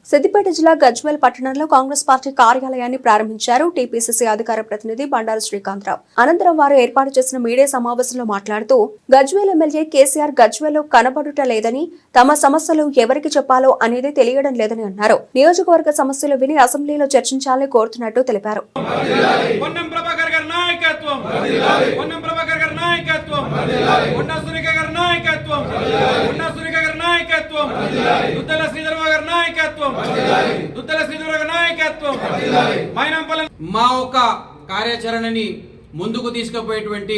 సిద్దిపేట జిల్లా గజ్వేల్ పట్టణంలో కాంగ్రెస్ పార్టీ కార్యాలయాన్ని ప్రారంభించారు టీపీసీసీ అధికార ప్రతినిధి బండారు శ్రీకాంతరావు. అనంతరం వారు ఏర్పాటు చేసిన మీడియా సమావేశంలో మాట్లాడుతూ గజ్వేల్ ఎమ్మెల్యే కేసీఆర్ గజ్వేల్లో కనబడుట లేదని, తమ సమస్యలు ఎవరికి చెప్పాలో అనేది తెలియడం లేదని అన్నారు. నియోజకవర్గ సమస్యలు విని అసెంబ్లీలో చర్చించాలని కోరుతున్నట్టు తెలిపారు. మా ఒక కార్యాచరణని ముందుకు తీసుకుపోయేటువంటి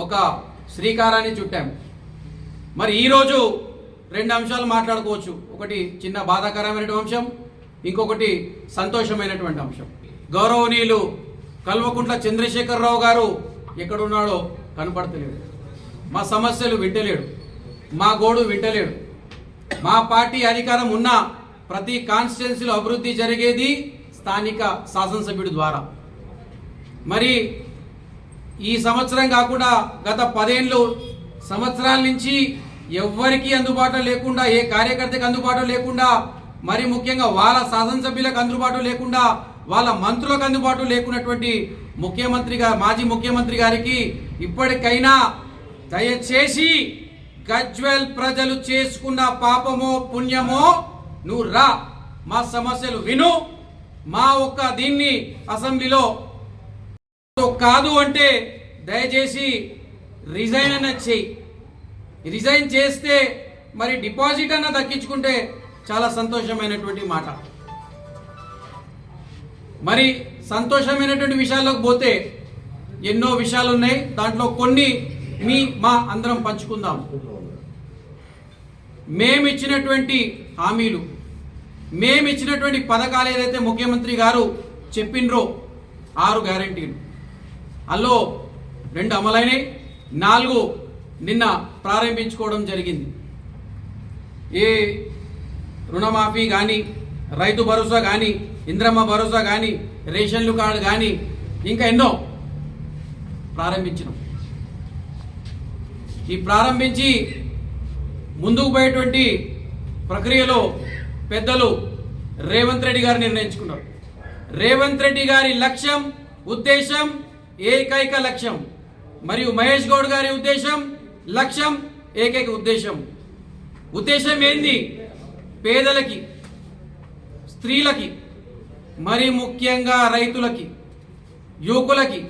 ఒక శ్రీకారాన్ని చుట్టాం. మరి ఈరోజు రెండు అంశాలు మాట్లాడుకోవచ్చు. ఒకటి చిన్న బాధాకరమైనటువంటి అంశం, ఇంకొకటి సంతోషమైనటువంటి అంశం. గౌరవనీయులు కల్వకుంట్ల చంద్రశేఖరరావు గారు ఎక్కడున్నాడో కనపడతలేడు. మా సమస్యలు వింటలేడు, మా గోడు వింటలేడు. మా పార్టీ అధికారం ఉన్న ప్రతి కాన్స్టిట్యున్సీలో అభివృద్ధి జరిగేది స్థానిక శాసనసభ్యుడి ద్వారా. మరి ఈ సంవత్సరం కాకుండా గత 10 సంవత్సరాల నుంచి ఎవ్వరికీ అందుబాటులో లేకుండా, ఏ కార్యకర్తకు అందుబాటులో లేకుండా, మరి ముఖ్యంగా వాళ్ళ శాసనసభ్యులకు అందుబాటులో లేకుండా, వాళ్ళ మంత్రులకు అందుబాటులో లేకున్నటువంటి మాజీ ముఖ్యమంత్రి గారికి ఇప్పటికైనా దయచేసి గజ్వేల్ ప్రజలు చేసుకున్న పాపమో పుణ్యమో నువ్వు రా, మా సమస్యలు విను, మా ఒక్క దీన్ని అసెంబ్లీలో కాదు అంటే దయచేసి రిజైన్ అన్న చేయి. రిజైన్ చేస్తే మరి డిపాజిట్ అన్న దక్కించుకుంటే చాలా సంతోషమైనటువంటి మాట. మరి సంతోషమైనటువంటి విషయాల్లోకి పోతే ఎన్నో విషయాలు ఉన్నాయి. దాంట్లో కొన్ని మా అందరం పంచుకుందాం. మేమిచ్చినటువంటి హామీలు, మేమిచ్చినటువంటి పథకాలు ఏదైతే ముఖ్యమంత్రి గారు చెప్పినరో 6 గ్యారంటీలు, అందులో 2 అమలైనవి, 4 నిన్న ప్రారంభించుకోవడం జరిగింది. ఏ రుణమాఫీ కానీ, రైతు భరోసా కానీ, ఇంద్రమ్మ భరోసా కానీ, రేషన్లు కార్డు కానీ, ఇంకా ఎన్నో ప్రారంభించినాం. ఈ ప్రారంభించి ముందుకు పోయేటువంటి ప్రక్రియలో పెద్దలు రేవంత్ రెడ్డి గారు నిర్ణయించుకున్నారు. రేవంత్ రెడ్డి గారి లక్ష్యం, ఉద్దేశం ఏకైక లక్ష్యం, మరియు మహేష్ గౌడ్ గారి లక్ష్యం ఏకైక ఉద్దేశం ఏంది? పేదలకి, స్త్రీలకి, మరి ముఖ్యంగా రైతులకి, యువకులకి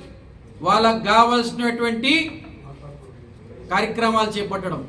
వాళ్ళకు కావాల్సినటువంటి కార్యక్రమాలు చేపట్టడం.